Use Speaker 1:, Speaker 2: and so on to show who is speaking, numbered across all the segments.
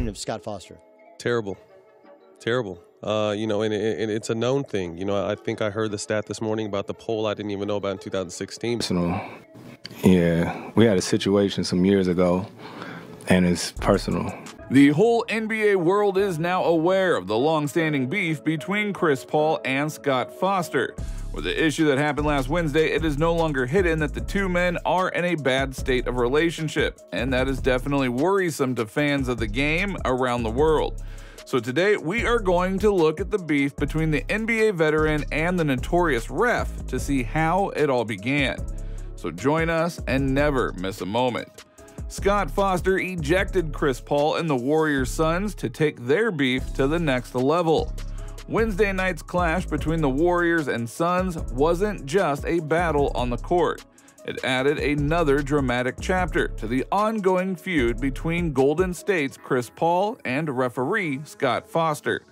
Speaker 1: opinion of Scott Foster?
Speaker 2: Terrible. Terrible. And it's a known thing. I think I heard the stat this morning about the poll I didn't even know about in 2016.
Speaker 3: Personal. Yeah, we had a situation some years ago, and it's personal.
Speaker 4: The whole NBA world is now aware of the long-standing beef between Chris Paul and Scott Foster. With the issue that happened last Wednesday, it is no longer hidden that the two men are in a bad state of relationship, and that is definitely worrisome to fans of the game around the world. So today, we are going to look at the beef between the NBA veteran and the notorious ref to see how it all began. So join us and never miss a moment. Scott Foster ejected Chris Paul and the Warriors Suns to take their beef to the next level. Wednesday night's clash between the Warriors and Suns wasn't just a battle on the court. It added another dramatic chapter to the ongoing feud between Golden State's Chris Paul and referee Scott Foster.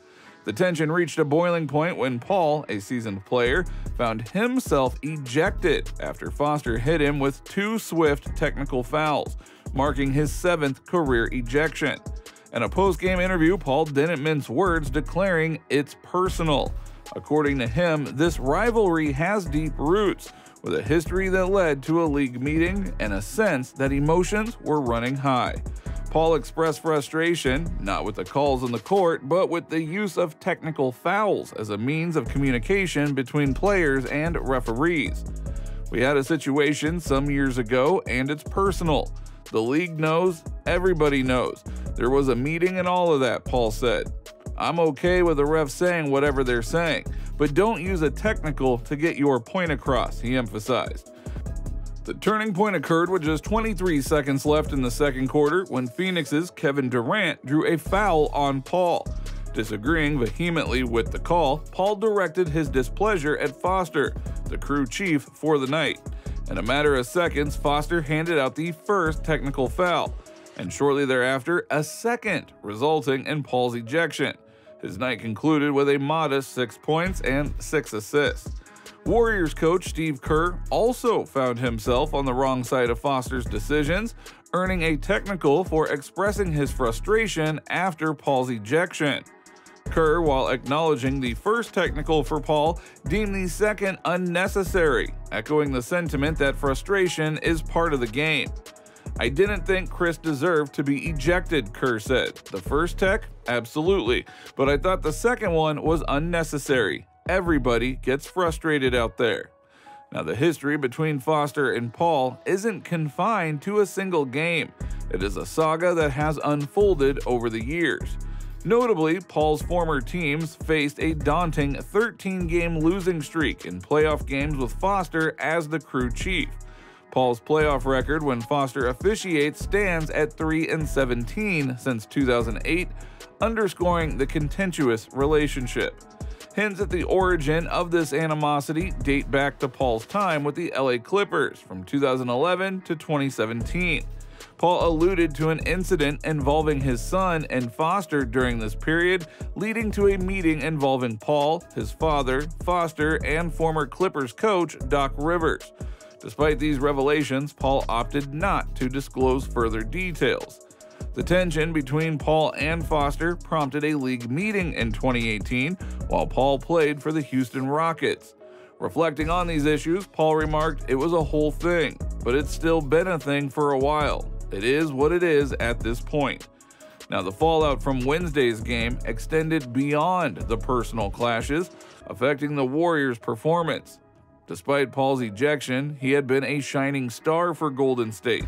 Speaker 4: The tension reached a boiling point when Paul, a seasoned player, found himself ejected after Foster hit him with 2 swift technical fouls, marking his 7th career ejection. In a post-game interview, Paul didn't mince words, declaring it's personal. According to him, this rivalry has deep roots, with a history that led to a league meeting and a sense that emotions were running high. Paul expressed frustration, not with the calls on the court, but with the use of technical fouls as a means of communication between players and referees. We had a situation some years ago, and it's personal. The league knows, everybody knows. There was a meeting and all of that, Paul said. I'm okay with the refs saying whatever they're saying, but don't use a technical to get your point across, he emphasized. The turning point occurred with just 23 seconds left in the second quarter when Phoenix's Kevin Durant drew a foul on Paul. Disagreeing vehemently with the call, Paul directed his displeasure at Foster, the crew chief for the night. In a matter of seconds, Foster handed out the first technical foul, and shortly thereafter, a second, resulting in Paul's ejection. His night concluded with a modest 6 points and 6 assists. Warriors coach Steve Kerr also found himself on the wrong side of Foster's decisions, earning a technical for expressing his frustration after Paul's ejection. Kerr, while acknowledging the first technical for Paul, deemed the second unnecessary, echoing the sentiment that frustration is part of the game. I didn't think Chris deserved to be ejected, Kerr said. The first tech? Absolutely. But I thought the second one was unnecessary. Everybody gets frustrated out there. Now, the history between Foster and Paul isn't confined to a single game. It is a saga that has unfolded over the years. Notably, Paul's former teams faced a daunting 13-game losing streak in playoff games with Foster as the crew chief. Paul's playoff record when Foster officiates stands at 3-17 since 2008, underscoring the contentious relationship. Hints at the origin of this animosity date back to Paul's time with the LA Clippers from 2011 to 2017. Paul alluded to an incident involving his son and Foster during this period, leading to a meeting involving Paul, his father, Foster, and former Clippers coach Doc Rivers. Despite these revelations, Paul opted not to disclose further details. The tension between Paul and Foster prompted a league meeting in 2018 while Paul played for the Houston Rockets. Reflecting on these issues, Paul remarked it was a whole thing, but it's still been a thing for a while. It is what it is at this point. Now, the fallout from Wednesday's game extended beyond the personal clashes, affecting the Warriors' performance. Despite Paul's ejection, he had been a shining star for Golden State,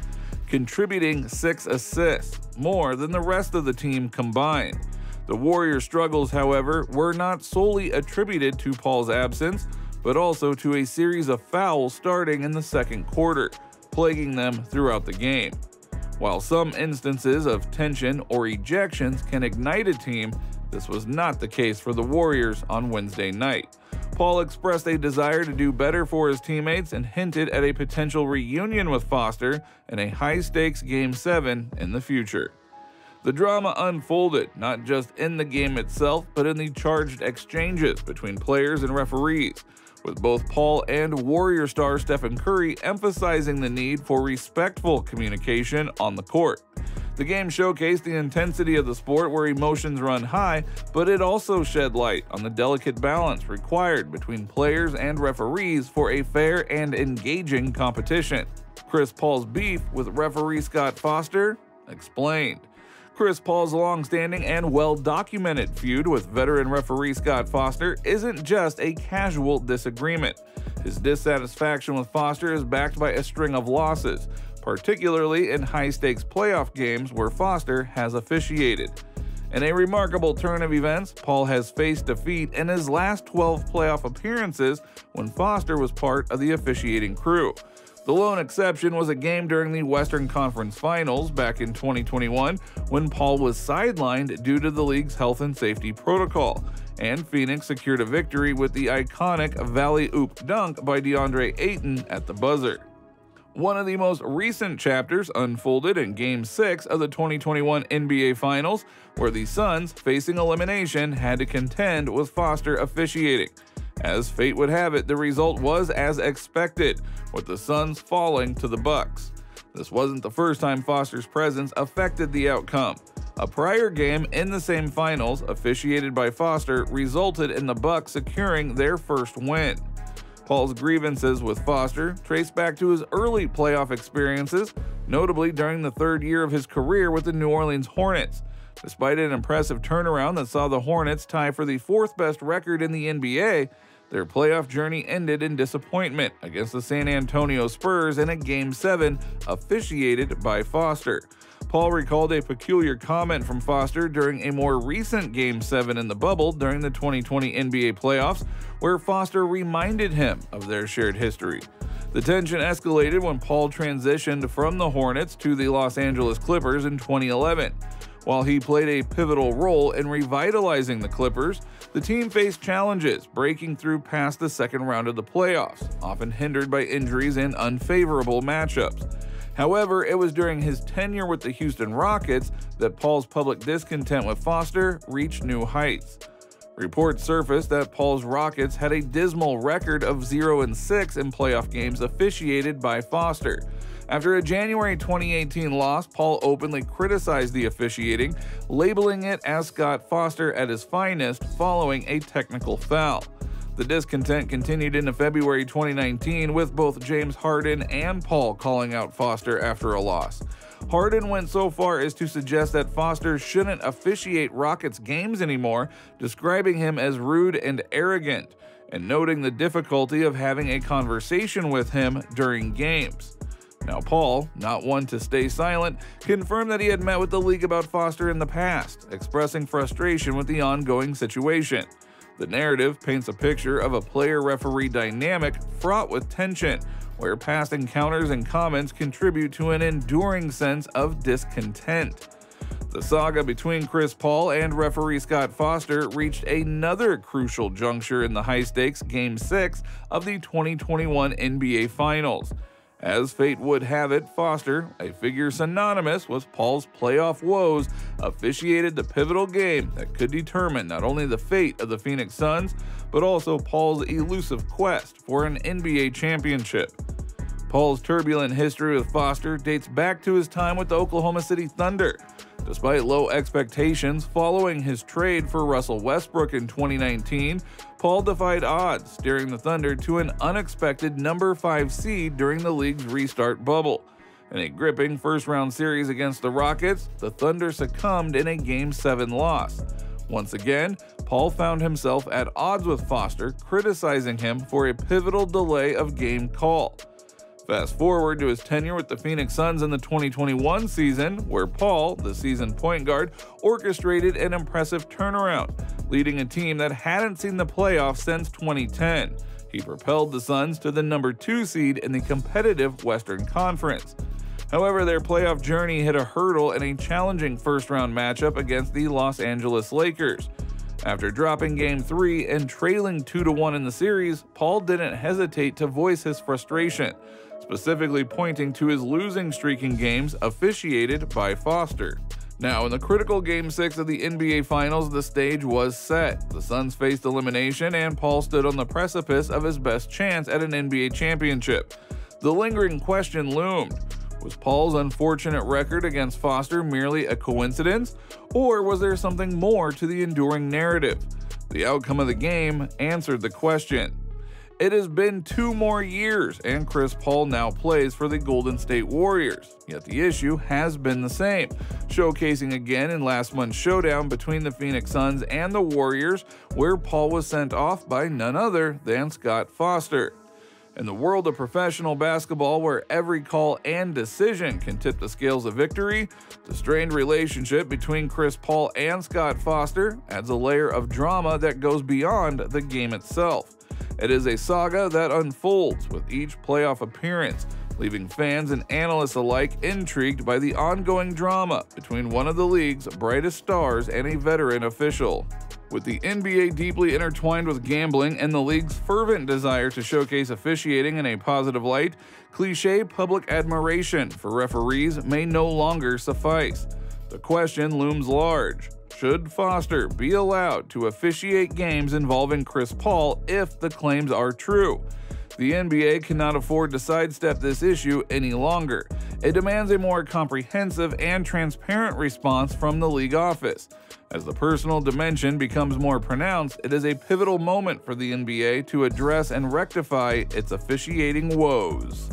Speaker 4: contributing 6 assists, more than the rest of the team combined. The Warriors' struggles, however, were not solely attributed to Paul's absence, but also to a series of fouls starting in the second quarter, plaguing them throughout the game. While some instances of tension or ejections can ignite a team, this was not the case for the Warriors on Wednesday night. Paul expressed a desire to do better for his teammates and hinted at a potential reunion with Foster in a high-stakes Game 7 in the future. The drama unfolded not just in the game itself, but in the charged exchanges between players and referees, with both Paul and Warrior star Stephen Curry emphasizing the need for respectful communication on the court. The game showcased the intensity of the sport where emotions run high, but it also shed light on the delicate balance required between players and referees for a fair and engaging competition. Chris Paul's beef with referee Scott Foster explained. Chris Paul's long-standing and well-documented feud with veteran referee Scott Foster isn't just a casual disagreement. His dissatisfaction with Foster is backed by a string of losses, particularly in high-stakes playoff games where Foster has officiated. In a remarkable turn of events, Paul has faced defeat in his last 12 playoff appearances when Foster was part of the officiating crew. The lone exception was a game during the Western Conference Finals back in 2021 when Paul was sidelined due to the league's health and safety protocol, and Phoenix secured a victory with the iconic Valley-oop dunk by DeAndre Ayton at the buzzer. One of the most recent chapters unfolded in Game 6 of the 2021 NBA Finals, where the Suns, facing elimination, had to contend with Foster officiating. As fate would have it, the result was as expected, with the Suns falling to the Bucks. This wasn't the first time Foster's presence affected the outcome. A prior game in the same finals, officiated by Foster, resulted in the Bucks securing their first win. Paul's grievances with Foster trace back to his early playoff experiences, notably during the third year of his career with the New Orleans Hornets. Despite an impressive turnaround that saw the Hornets tie for the fourth best record in the NBA, their playoff journey ended in disappointment against the San Antonio Spurs in a Game 7 officiated by Foster. Paul recalled a peculiar comment from Foster during a more recent Game 7 in the bubble during the 2020 NBA playoffs, where Foster reminded him of their shared history. The tension escalated when Paul transitioned from the Hornets to the Los Angeles Clippers in 2011. While he played a pivotal role in revitalizing the Clippers, the team faced challenges breaking through past the second round of the playoffs, often hindered by injuries and unfavorable matchups. However, it was during his tenure with the Houston Rockets that Paul's public discontent with Foster reached new heights. Reports surfaced that Paul's Rockets had a dismal record of 0-6 in playoff games officiated by Foster. After a January 2018 loss, Paul openly criticized the officiating, labeling it as Scott Foster at his finest following a technical foul. The discontent continued into February 2019 with both James Harden and Paul calling out Foster after a loss. Harden went so far as to suggest that Foster shouldn't officiate Rockets games anymore, describing him as rude and arrogant, and noting the difficulty of having a conversation with him during games. Now Paul, not one to stay silent, confirmed that he had met with the league about Foster in the past, expressing frustration with the ongoing situation. The narrative paints a picture of a player-referee dynamic fraught with tension, where past encounters and comments contribute to an enduring sense of discontent. The saga between Chris Paul and referee Scott Foster reached another crucial juncture in the high-stakes Game 6 of the 2021 NBA Finals. As fate would have it, Foster, a figure synonymous with Paul's playoff woes, officiated the pivotal game that could determine not only the fate of the Phoenix Suns, but also Paul's elusive quest for an NBA championship. Paul's turbulent history with Foster dates back to his time with the Oklahoma City Thunder. Despite low expectations following his trade for Russell Westbrook in 2019, Paul defied odds, steering the Thunder to an unexpected number 5 seed during the league's restart bubble. In a gripping first-round series against the Rockets, the Thunder succumbed in a Game 7 loss. Once again, Paul found himself at odds with Foster, criticizing him for a pivotal delay of game call. Fast forward to his tenure with the Phoenix Suns in the 2021 season, where Paul, the seasoned point guard, orchestrated an impressive turnaround, leading a team that hadn't seen the playoffs since 2010. He propelled the Suns to the number 2 seed in the competitive Western Conference. However, their playoff journey hit a hurdle in a challenging first-round matchup against the Los Angeles Lakers. After dropping Game 3 and trailing 2-1 in the series, Paul didn't hesitate to voice his frustration, specifically pointing to his losing streak in games officiated by Foster. Now, in the critical Game 6 of the NBA Finals, the stage was set. The Suns faced elimination, and Paul stood on the precipice of his best chance at an NBA championship. The lingering question loomed: Was Paul's unfortunate record against Foster merely a coincidence, or was there something more to the enduring narrative? The outcome of the game answered the question. It has been 2 more years, and Chris Paul now plays for the Golden State Warriors, yet the issue has been the same, showcasing again in last month's showdown between the Phoenix Suns and the Warriors, where Paul was sent off by none other than Scott Foster. In the world of professional basketball, where every call and decision can tip the scales of victory, the strained relationship between Chris Paul and Scott Foster adds a layer of drama that goes beyond the game itself. It is a saga that unfolds with each playoff appearance, leaving fans and analysts alike intrigued by the ongoing drama between one of the league's brightest stars and a veteran official. With the NBA deeply intertwined with gambling and the league's fervent desire to showcase officiating in a positive light, cliché public admiration for referees may no longer suffice. The question looms large. Should Foster be allowed to officiate games involving Chris Paul if the claims are true? The NBA cannot afford to sidestep this issue any longer. It demands a more comprehensive and transparent response from the league office. As the personal dimension becomes more pronounced, it is a pivotal moment for the NBA to address and rectify its officiating woes.